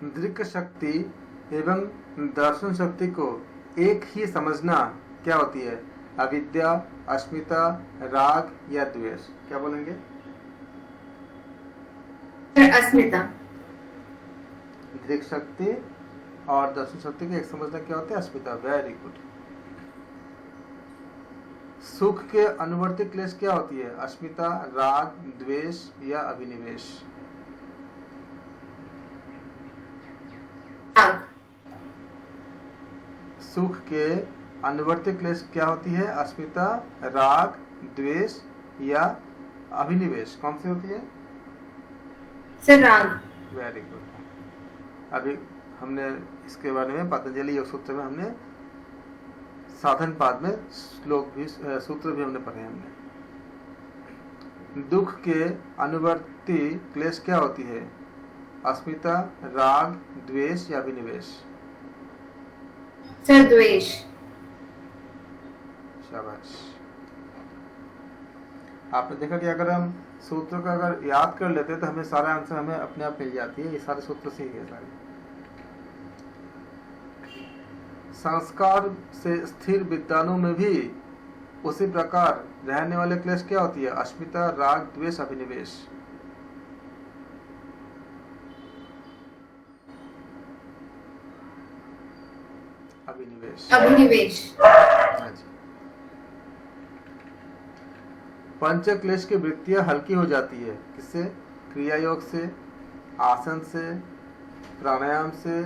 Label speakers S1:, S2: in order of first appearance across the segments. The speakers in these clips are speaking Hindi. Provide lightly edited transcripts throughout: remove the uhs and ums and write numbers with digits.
S1: दृक् शक्ति एवं दर्शन शक्ति को एक ही समझना क्या होती है? अविद्या, अस्मिता, राग या द्वेष? क्या बोलेंगे?
S2: अस्मिता।
S1: दृक् शक्ति और दर्शन शक्ति को एक समझना क्या होता है? अस्मिता। Very good. सुख के अनुवर्ती क्लेश क्या होती है? अस्मिता, राग, द्वेष या अभिनिवेश? सुख के अनुवर्ती क्लेश क्या होती है? अस्मिता, राग, द्वेष या अभिनिवेश? कौन सी होती है?
S2: सर राग।
S1: Very good. अभी हमने इसके बारे में पतंजलि योग सूत्र में हमने साधन पाद में श्लोक भी सूत्र भी हमने पढ़े। हमने दुख के अनुवर्ती क्लेश क्या होती है? अस्मिता, राग, द्वेष या अभिनिवेश?
S2: सर द्वेष।
S1: शाबाश। आपने देखा कि अगर हम सूत्रों का अगर याद कर लेते तो हमें सारा आंसर हमें अपने आप मिल जाती है। ये सारे सूत्र से ही है सारे। संस्कार से स्थिर विद्वानों में भी उसी प्रकार रहने वाले क्लेश क्या होती है? अस्मिता, राग, द्वेष, अभिनिवेश? अभिनिवेश।
S2: अभिनिवेश।
S1: हाँ जी। पंच क्लेश की वृत्तियां हल्की हो जाती है किससे? क्रिया योग से, आसन से, प्राणायाम से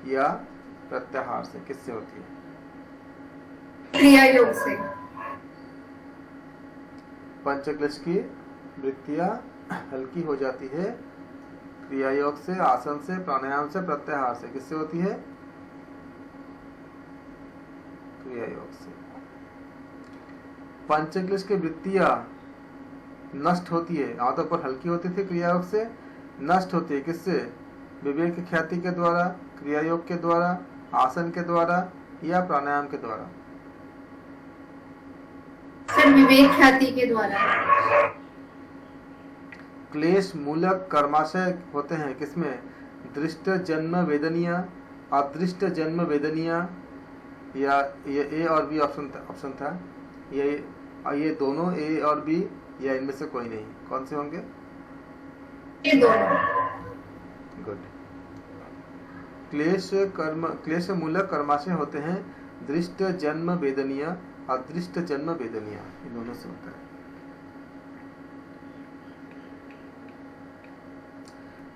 S1: या प्रत्याहार से? किससे होती है?
S2: क्रिया योग से।
S1: पंच क्लेश की वृत्तियां हल्की हो जाती है क्रिया योग से, आसन से, प्राणायाम से, प्रत्याहार से? किससे होती है? क्रिया योग से। पंच क्लेश की वृत्तियां नष्ट होती है, आमतौर पर हल्की होती थी क्रिया योग से, नष्ट होती है किससे? विवेक ख्याति के द्वारा, क्रिया योग के द्वारा, आसन के द्वारा या प्राणायाम के द्वारा?
S2: सर विवेक ख्याति के द्वारा।
S1: क्लेश मूलक कर्माशय होते हैं किसमें? दृष्ट जन्म वेदनीय, अदृष्ट जन्म वेदनीय या ये ए और बी ऑप्शन था। ये दोनों ए और बी या इनमें से कोई नहीं? कौन से होंगे?
S2: ये दोनों।
S1: गुड। क्लेश मूलक कर्माशय होते हैं दृष्ट जन्म वेदनीय, अदृष्ट जन्म वेदनीय। इन दोनों से होता है।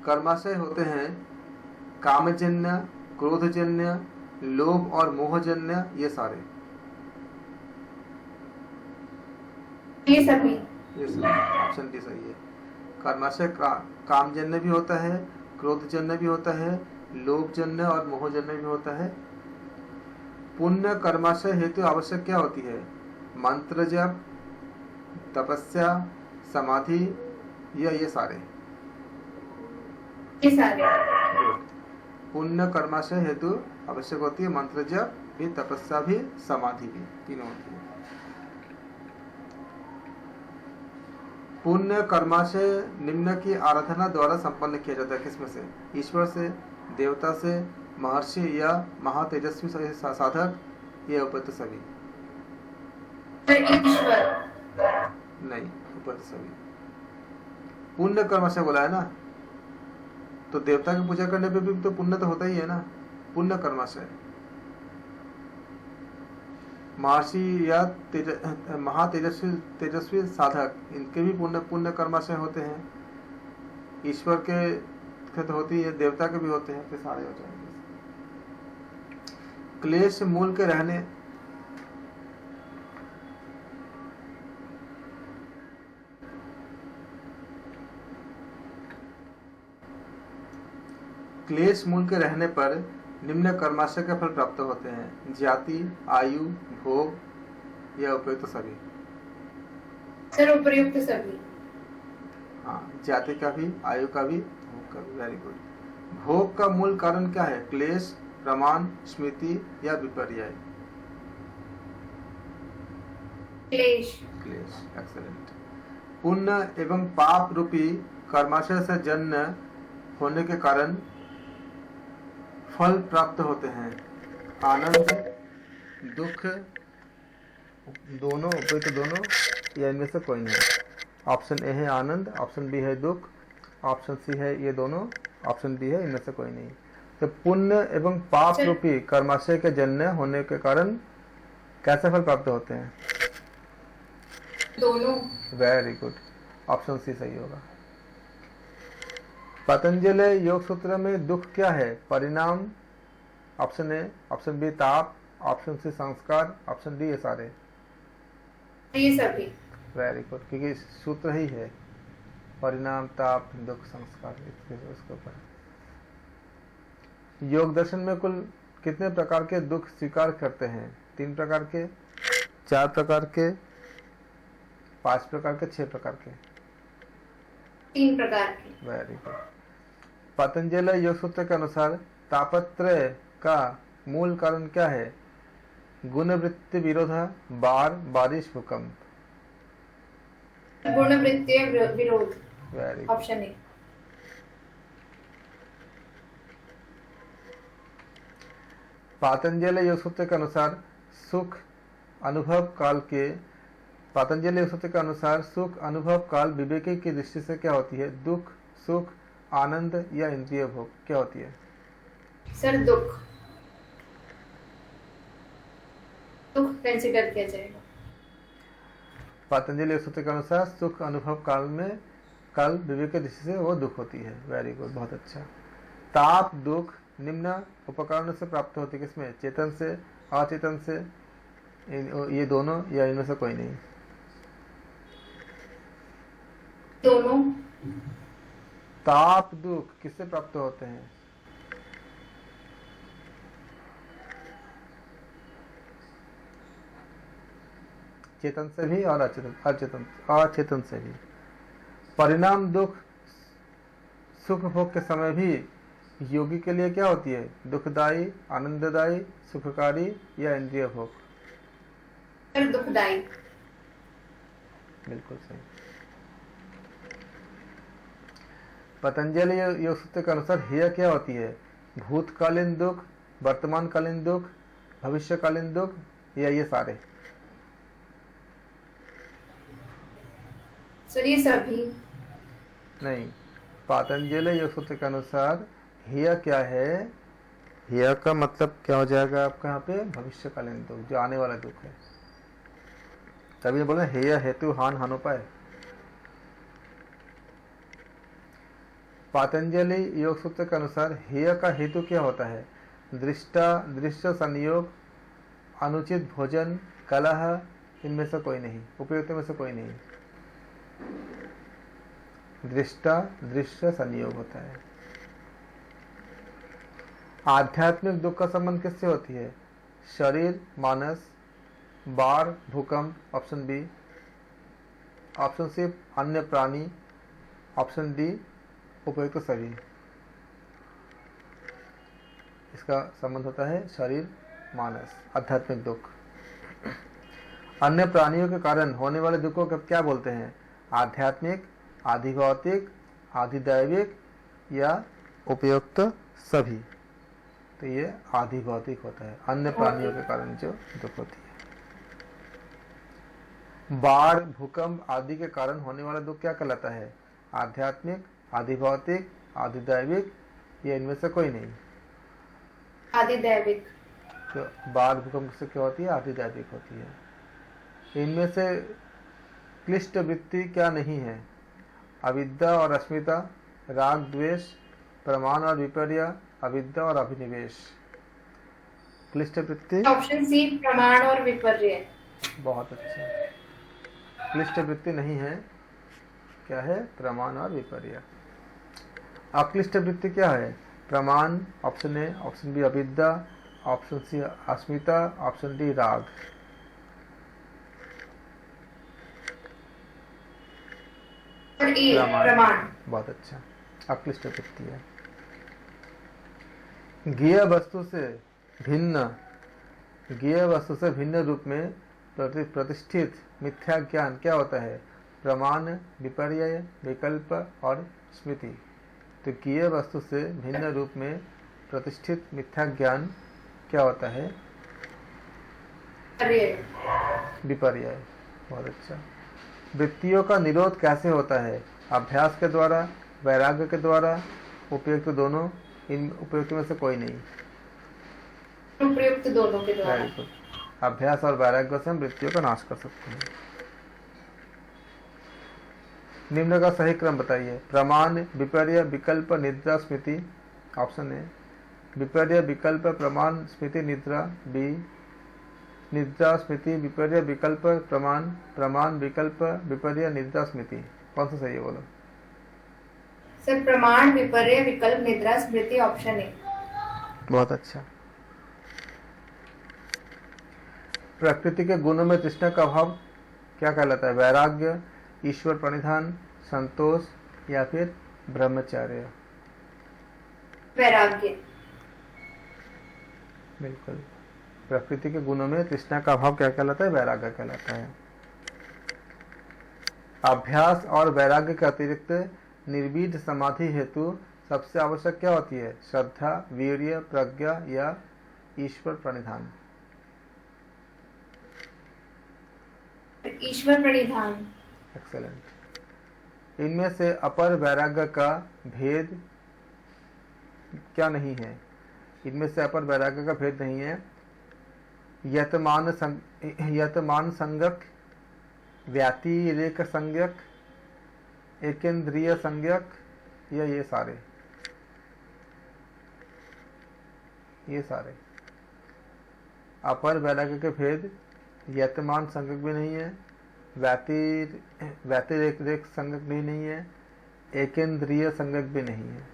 S1: कर्माशय होते हैं कामजन्य, क्रोधजन्य, लोभ और मोहजन्य। ये सारे
S2: ये सभी।
S1: ऑप्शन डी सही है। कर्माशय कामजन्य भी होता है, क्रोधजन्य भी होता है, लोभजन्य और मोहजन्य भी होता है। पुण्य कर्माशय हेतु आवश्यक क्या होती है? मंत्र जप, तपस्या, समाधि या ये सारे?
S2: ये सारे।
S1: पुण्य कर्माशय हेतु आवश्यक होती है मंत्र जप भी, तपस्या भी, समाधि भी, तीनों होती है। पुण्य कर्माशय निम्न की आराधना द्वारा संपन्न किया जाता है किसमें से? ईश्वर से, देवता से, महर्षि या महातेजस्वी साधक या उपत सभी?
S2: ईश्वर।
S1: नहीं, उपत सभी। पुण्य कर्माशय बोला है ना, तो देवता की पूजा करने पे भी तो पुण्य तो होता ही है ना। पुण्य कर्माशय महर्षि या तेजस्वी साधक, इनके भी पुण्य कर्माशय होते हैं। ईश्वर के तो होती है, देवता के भी होते हैं, फिर सारे हो जाएंगे। क्लेश मूल के रहने क्लेश मूल के रहने पर निम्न कर्माशय के फल प्राप्त होते हैं: जाति, आयु, भोग या उपयुक्त सभी?
S2: सर उपयुक्त सभी।
S1: हाँ, जाति का भी, आयु का भी, भोग का भी। Very good. भोग का मूल कारण क्या है? क्लेश, प्रमाण, स्मृति या विपर्य?
S2: क्लेश।
S1: क्लेश। एक्सीलेंट। पुण्य एवं पाप रूपी कर्माशय से जन्म होने के कारण फल प्राप्त होते हैं। आनंद, दुख, दोनों, उपयुक्त दोनों, या इनमें से कोई नहीं। ऑप्शन ए है आनंद, ऑप्शन बी है दुख, ऑप्शन सी है ये दोनों, ऑप्शन डी है इनमें से कोई नहीं। तो पुण्य एवं पाप रूपी कर्माशय के जन्य होने के कारण कैसे फल प्राप्त होते हैं?
S2: दोनों।
S1: वेरी गुड, ऑप्शन सी सही होगा। पतंजलि योग सूत्र में दुख क्या है? परिणाम, ऑप्शन ए, ऑप्शन बी ताप, ऑप्शन सी संस्कार, ऑप्शन डी ये सारे।
S2: ये सभी।
S1: वेरी गुड, क्योंकि सूत्र ही है परिणाम, ताप, दुख, संस्कार, उसके ऊपर। योग दर्शन में कुल कितने प्रकार के दुख स्वीकार करते हैं? 3 प्रकार के, 4 प्रकार के, 5 प्रकार के, 6 प्रकार के?
S2: 3 प्रकार के।
S1: Very good. पतंजलि योग सूत्र के अनुसार तापत्रय का मूल कारण क्या है? गुणवृत्ति विरोध, बाढ़, बारिश, भूकंप।
S2: गुणवृत्तीय विरोध।
S1: Very
S2: option A.
S1: पतंजलि योग सूत्र के अनुसार सुख अनुभव काल के, पतंजलि योग सूत्र के अनुसार सुख अनुभव काल विवेकी की दृष्टि से क्या होती है? दुख, सुख, आनंद या इंद्रिय भोग, क्या होती है?
S2: सर दुख। दुख कंसीडर किया जाएगा।
S1: पतंजलि योग सूत्र के अनुसार सुख अनुभव काल में, काल विवेक की दृष्टि से वो दुख होती है। वेरी गुड, बहुत अच्छा। ताप, दुख निम्न उपकरण से प्राप्त होती है किसमें? चेतन से, अचेतन से, ये दोनों, या इनमें से कोई नहीं?
S2: दोनों।
S1: ताप, दुख किससे प्राप्त होते हैं? चेतन से भी और अचेतन से भी। परिणाम दुख सुख भोग के समय भी योगी के लिए क्या होती है? दुखदायी, आनंददायी, सुखकारी या इंद्रिय भोग?
S2: सर दुखदायी।
S1: बिल्कुल सही। पतंजलि योग सूत्र के अनुसार हेय क्या होती है? भूतकालीन दुख, वर्तमानकालीन दुख, भविष्यकालीन दुख, या ये सारे?
S2: सर ये सभी।
S1: नहीं, पतंजलि योग सूत्र के अनुसार हेय क्या है? हेय का मतलब क्या हो जाएगा आपका यहाँ पे? भविष्यकालीन दुख, जो आने वाला दुख है। तभी बोले हेय हेतु हान हानोपाय। पतंजलि योग सूत्र के अनुसार हेय का हेतु क्या होता है? दृश्य संयोग, अनुचित भोजन, कलह, इनमें से कोई नहीं, उपयुक्त में से कोई नहीं। दृश्य संयोग होता है। आध्यात्मिक दुख का संबंध किससे होती है? शरीर, मानस, बाढ़, भूकंप, ऑप्शन बी, ऑप्शन सी अन्य प्राणी, ऑप्शन डी उपयुक्त सभी। इसका संबंध होता है शरीर, मानस, आध्यात्मिक दुख। अन्य प्राणियों के कारण होने वाले दुखों को क्या बोलते हैं? आध्यात्मिक, आधिभौतिक, आधिदैविक या उपयुक्त सभी? तो ये आधिभौतिक होता है, अन्य प्राणियों के कारण जो दुख होती है। बाढ़, भूकंप आदि के कारण होने वाला दुख क्या कहलाता है? आध्यात्मिक, आधिभौतिक, आधिदैविक, या इनमें से कोई नहीं?
S2: आधिदैविक।
S1: तो बाढ़, भूकंप से क्या होती है? आधिदैविक होती है। इनमें से क्लिष्ट वृत्ति क्या नहीं है? अविद्या और अस्मिता, राग द्वेष, प्रमाण और विपर्य, अविद्या और अभिनिवेश। क्लिष्ट वृत्ति
S2: ऑप्शन सी प्रमाण और विपर्य।
S1: बहुत अच्छा। क्लिष्ट वृत्ति नहीं है, क्या है? प्रमाण और विपर्य। अक्लिष्ट वृत्ति क्या है? प्रमाण, ऑप्शन ए, ऑप्शन बी अविद्या, ऑप्शन सी अस्मिता, ऑप्शन डी राग।
S2: प्रमाण।
S1: बहुत अच्छा, अक्लिष्ट वृत्ति है। ज्ञेय वस्तु से भिन्न रूप में प्रतिष्ठित मिथ्या ज्ञान क्या होता है? प्रमाण, विपर्य, विकल्प और स्मृति। तो ज्ञेय वस्तु से भिन्न रूप में प्रतिष्ठित मिथ्या ज्ञान क्या होता है? विपर्यय। बहुत अच्छा। वृत्तियों का निरोध कैसे होता है? अभ्यास के द्वारा, वैराग्य के द्वारा, उपयुक्त दोनों? इन उपयुक्त में से कोई नहीं।
S2: उपयुक्त दोनों के द्वारा।
S1: बिल्कुल। अभ्यास और वैराग्य से हम वृत्तियों का नाश कर सकते हैं। निम्न का सही क्रम बताइए। प्रमाण, विपर्य, विकल्प, निद्रा, स्मृति। ऑप्शन ए विपर्य, विकल्प, प्रमाण, स्मृति, निद्रा। बी निद्रा, स्मृति, विपर्य, विकल्प, प्रमाण, प्रमाण, विकल्प, विपर्य, निद्रा, स्मृति। कौन सा सही है बोलो?
S2: सर प्रमाण, विपर्य, विकल्प, निद्रा, स्मृति। Option A.
S1: बहुत अच्छा। प्रकृति के गुणों में तृष्णा का अभाव क्या कहलाता है? वैराग्य, ईश्वर प्रणिधान, संतोष या फिर ब्रह्मचर्य?
S2: वैराग्य।
S1: बिल्कुल। प्रकृति के गुणों में तृष्णा का अभाव क्या कहलाता है? वैराग्य कहलाता है। अभ्यास और वैराग्य के अतिरिक्त निर्विध समाधि हेतु सबसे आवश्यक क्या होती है? श्रद्धा, वीर्य, प्रज्ञा या ईश्वर प्रणिधान?
S2: ईश्वर प्रणिधान।
S1: एक्सेलेंट। इनमें से अपर वैराग्य का भेद क्या नहीं है? इनमें से अपर वैराग्य का भेद नहीं है। यतमान संज्ञक, व्यातिरेक संज्ञक, एकेंद्रिय संज्ञक या ये सारे? ये सारे। अपर वैराग्य के भेद यतमान संज्ञक भी नहीं है, व्यातिरेक संज्ञक भी नहीं है, एकेंद्रिय संज्ञक भी नहीं है।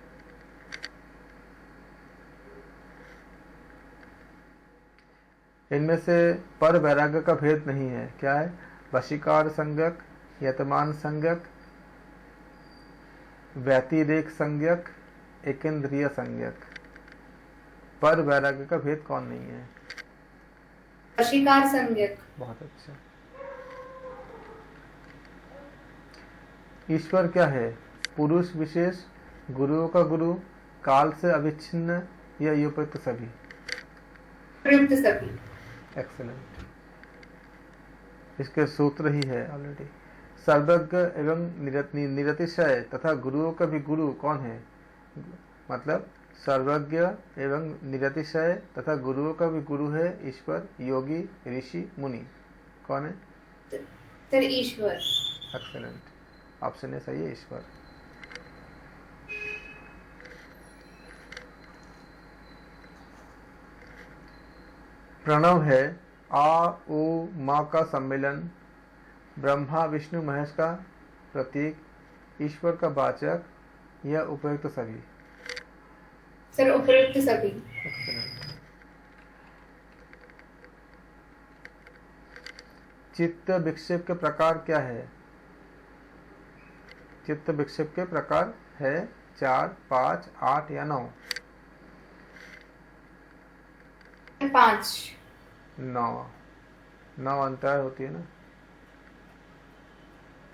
S1: इनमें से पर वैराग्य का भेद नहीं है। क्या है? वशीकार संज्ञक, यतमान संज्ञक, व्यतिरेक संज्ञक, एकेंद्रिय संज्ञक। पर वैराग्य का भेद कौन नहीं है?
S2: वशीकार संज्ञक।
S1: बहुत अच्छा। ईश्वर क्या है? पुरुष विशेष, गुरुओं का गुरु, काल से अविच्छिन्न या उपयुक्त सभी?
S2: उपयुक्त सभी।
S1: एक्सेलेंट। इसके सूत्र ही है ऑलरेडी। सर्वज्ञ एवं निरतिशय तथा गुरुओं का भी गुरु कौन है? मतलब सर्वज्ञ एवं निरतिशय तथा गुरुओं का भी गुरु है ईश्वर, योगी, ऋषि, मुनि। कौन है?
S2: Sir Ishwar.
S1: Excellent. Option A सही है, ईश्वर। प्रणव है आ ओ माँ का सम्मेलन, ब्रह्मा विष्णु महेश का प्रतीक, ईश्वर का वाचक या उपयुक्त सभी?
S2: सर उपयुक्त सभी।
S1: चित्त विक्षेप के प्रकार क्या है? चित्त विक्षेप के प्रकार है 4, 5, 8 या 9?
S2: 5।
S1: 9 अंतर होती है ना।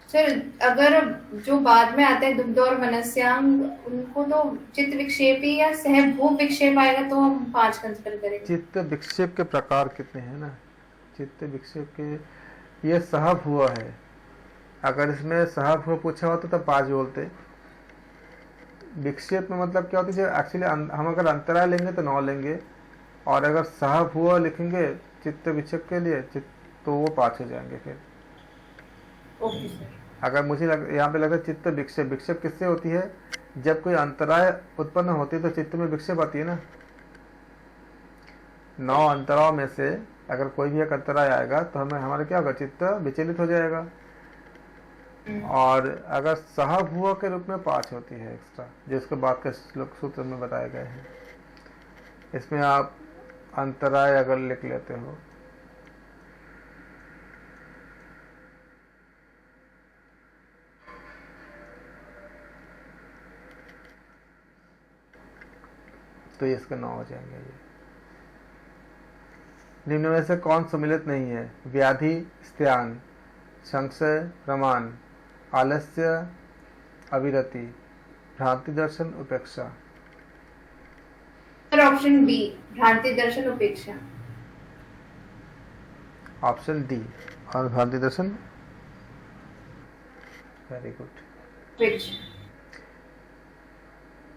S2: सर अगर जो बाद में आते हैं दुग्ध और मनस्यांग, उनको तो चित्त विक्षेपी या सहभूप विक्षेप आएगा तो हम 5 कंसिडर करेंगे। चित्त विक्षेप के प्रकार कितने हैं ना? चित्त विक्षेप के ये सहभूव है। अगर इसमें सहभूव पूछा होता तो 5 बोलते। विक्षेप में मतलब क्या होता है? एक्चुअली हम अगर अंतराय लेंगे तो 9 लेंगे, और अगर सहभूव लिखेंगे चित्त विक्षेप के लिए तो वो 5 हो जाएंगे फिर। Okay sir.
S1: अगर मुझे यहाँ पे लगता है चित्त विक्षेप, विक्षेप किससे होती है? जब कोई अंतराय उत्पन्न होती है तो चित्त में विक्षेप आती है ना। 9 अंतराव में से अगर कोई भी एक अंतराय आएगा तो हमें हमारा क्या होगा? चित्त विचलित हो जाएगा। और अगर सहभूव के रूप में 5 होती है एक्स्ट्रा, जिसको बात के सूत्र में बताए गए हैं। इसमें आप अंतराय अगर लिख लेते हो तो इसके 9 हो जाएंगे। ये निम्न में से कौन सम्मिलित नहीं है? व्याधि, स्त्यान, संशय, प्रमाण, आलस्य, अविरति, भ्रांति दर्शन, उपेक्षा।
S2: ऑप्शन बी भ्रांति दर्शन उपेक्षा।
S1: ऑप्शन डी और भ्रांति दर्शन, वेरी गुड।
S2: उपेक्षा।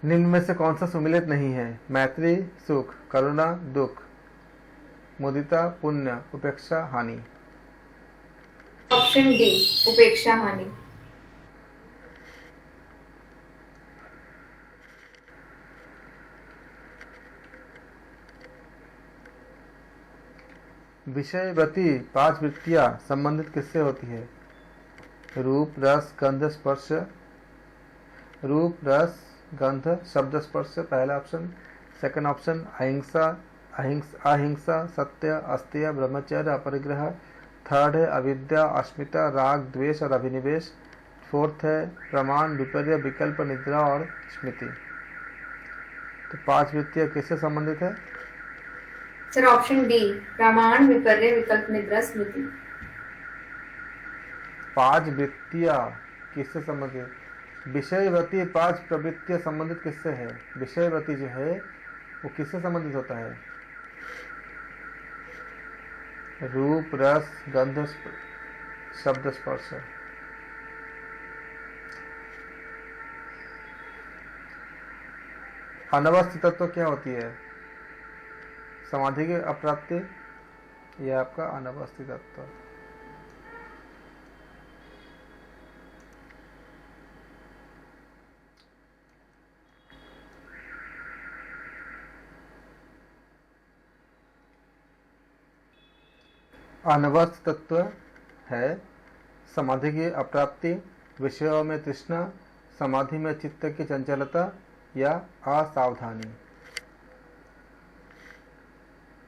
S1: निम्न में से कौन सा सुमिलित नहीं है? मैत्री सुख, करुणा दुख, मुदिता पुण्य, उपेक्षा हानि।
S2: ऑप्शन डी उपेक्षा हानि।
S1: विषयवती 5 वृत्तियां संबंधित किससे होती है? रूप रस गंध स्पर्श, रूप रस गंध शब्द स्पर्श, पहला ऑप्शन। सेकंड ऑप्शन अहिंसा, अहिंसा, सत्य, अस्तेय, ब्रह्मचर्य, अपरिग्रह। थर्ड है अविद्या, अस्मिता, राग, द्वेष और अभिनिवेश। फोर्थ है प्रमाण, विपर्य, विकल्प, निद्रा और स्मृति। तो 5 वृत्तियां किससे संबंधित है?
S2: सर ऑप्शन डी प्रमाण, विपर्य, विकल्प, निद्रा, स्मृति।
S1: 5 वृत्तियां किससे संबंधित? विषयवती 5 प्रवृत्तियां संबंधित किससे है? विषयवती जो है वो किससे संबंधित होता है? रूप रस गंध शब्द स्पर्श। अनवस्थित तत्व क्या होती है? समाधि की अप्राप्ति या आपका अनवस्थित तत्व। अनवस्थित तत्व है समाधि की अप्राप्ति, विषयों में तृष्णा, समाधि में चित्त की चंचलता या असावधानी।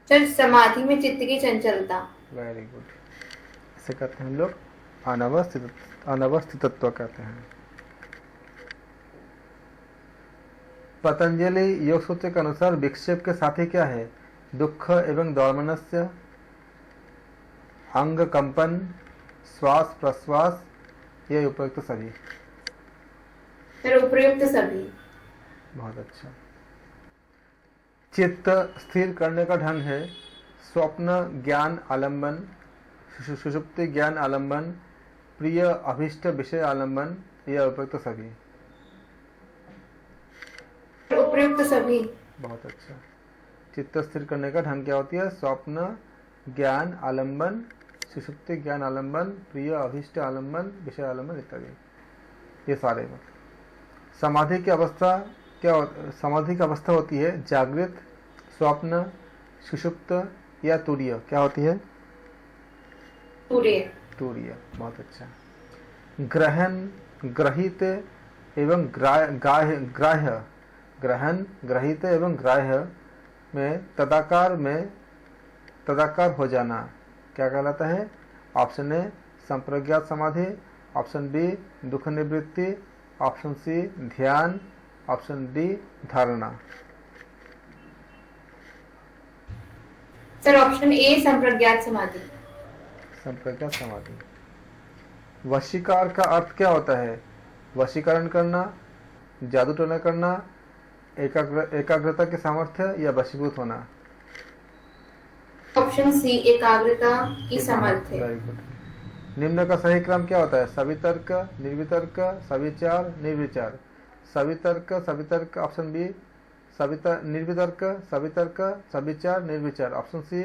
S2: सर समाधि में चित्त की चंचलता।
S1: Very good. इसे कहते हैं हम लोग अनवस्थित तत्व कहते हैं। पतंजलि योग सूत्र के अनुसार विक्षेप के साथी क्या है? दुख एवं दौर्मनस्य, अंग कंपन, श्वास प्रश्वास या उपयुक्त सभी।
S2: सर उपयुक्त सभी।
S1: बहुत अच्छा। चित्त स्थिर करने का ढंग है स्वप्न ज्ञान आलंबन, सुषुप्ति ज्ञान आलंबन, प्रिय अभिष्ट विषय आलंबन या उपयुक्त सभी।
S2: उपयुक्त सभी।
S1: बहुत अच्छा। चित्त स्थिर करने का ढंग क्या होती है? स्वप्न ज्ञान आलंबन, सुषुप्ति ज्ञान आलंबन, प्रिय अभिष्ट आलंबन, विषय आलंबन इत्यादि, ये सारे। समाधि की अवस्था क्या? समाधि की अवस्था होती है जागृत, स्वप्न, सुषुप्त या तुरीय। क्या होती है? तुरीय। बहुत अच्छा। ग्रहण ग्रहित एवं ग्राह्य, ग्रहण ग्रहित एवं ग्राह्य में तदाकार हो जाना क्या कहलाता है? ऑप्शन ए संप्रज्ञात समाधि, ऑप्शन बी दुख निवृत्ति, ऑप्शन सी ध्यान, ऑप्शन डी धारणा।
S2: सर ऑप्शन ए संप्रज्ञात समाधि।
S1: संप्रज्ञात समाधि। वशीकार का अर्थ क्या होता है? वशीकरण करना, जादू टोना करना, एकाग्रता के सामर्थ्य या वशीभूत होना।
S2: ऑप्शन सी एकाग्रता की सामर्थ्य।
S1: Very good. निम्न का सही क्रम क्या होता है? सवितर्क, निर्वितर्क, सविचार, निर्विचार। सवितर्क ऑप्शन बी, निर्वितर्क, सवितर्क, सविचार, निर्विचार। ऑप्शन सी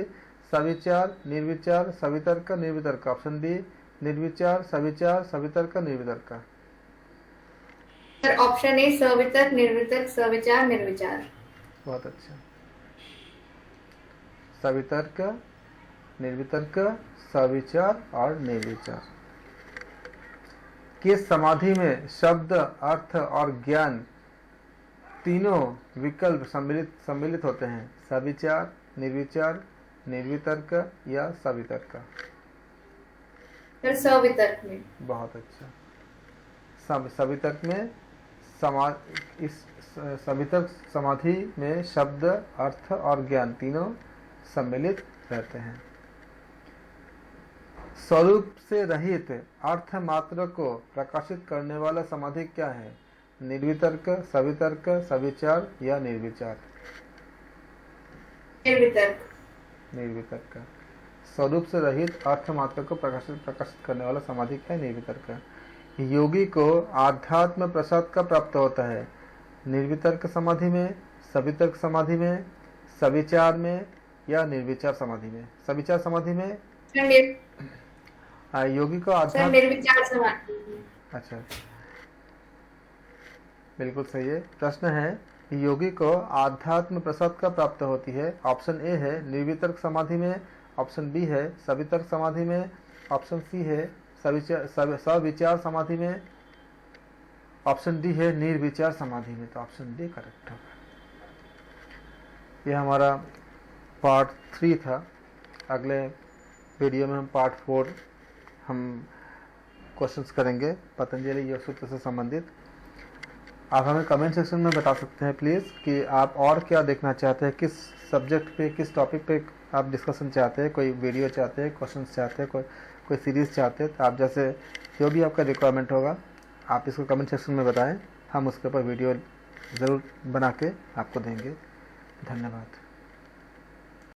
S1: सविचार, निर्विचार, सवितर्क, निर्वितर्क। ऑप्शन डी निर्विचार, सविचार, सवितर्क, निर्वितर्क।
S2: सर ऑप्शन ए सवितर्क, निर्वितर्क, सविचार, निर्विचार।
S1: बहुत अच्छा। सवितर्क, निर्वितर्क, सविचार और निर्विचार। किस समाधि में शब्द अर्थ और ज्ञान तीनों विकल्प सम्मिलित होते हैं? सविचार, निर्विचार, निर्वितर्क या सवितर्क।
S2: सवितर्क में।
S1: बहुत अच्छा। सवितर्क में इस सवितर्क समाधि में शब्द अर्थ और ज्ञान तीनों सम्मिलित रहते हैं। स्वरूप से रहित अर्थ मात्र को प्रकाशित करने वाला समाधि क्या है? निर्वितर्क, सवितर्क, सविचार या निर्विचार। निर्वितर्क का। स्वरूप से रहित अर्थ मात्र को प्रकाशित करने वाला समाधि क्या है? निर्वितर्क। योगी को आध्यात्म प्रसाद का प्राप्त होता है निर्वितर्क समाधि में, सवितर्क समाधि में, सविचार में या निर्विचार समाधि में? सविचार समाधि में योगी को आध्यात्म
S2: निर्विचार समाधि।
S1: अच्छा, बिल्कुल सही है। प्रश्न है योगी को आध्यात्म प्रसाद का प्राप्त होती है। ऑप्शन ए है निर्वितर्क समाधि में, ऑप्शन बी है सवितर्क समाधि में, ऑप्शन सी है सविचार समाधि में, ऑप्शन डी है निर्विचार समाधि में। तो ऑप्शन डी करेक्ट होगा। यह हमारा पार्ट 3 था। अगले वीडियो में हम पार्ट 4 हम क्वेश्चंस करेंगे पतंजलि योग सूत्र से संबंधित। आप हमें कमेंट सेक्शन में बता सकते हैं प्लीज़ कि आप और क्या देखना चाहते हैं, किस सब्जेक्ट पे, किस टॉपिक पे आप डिस्कशन चाहते हैं, कोई वीडियो चाहते हैं, क्वेश्चंस चाहते हैं, कोई सीरीज़ चाहते हैं। तो आप जैसे जो भी आपका रिक्वायरमेंट होगा आप इसको कमेंट सेक्शन में बताएं, हम उसके ऊपर वीडियो ज़रूर बना के आपको देंगे। धन्यवाद।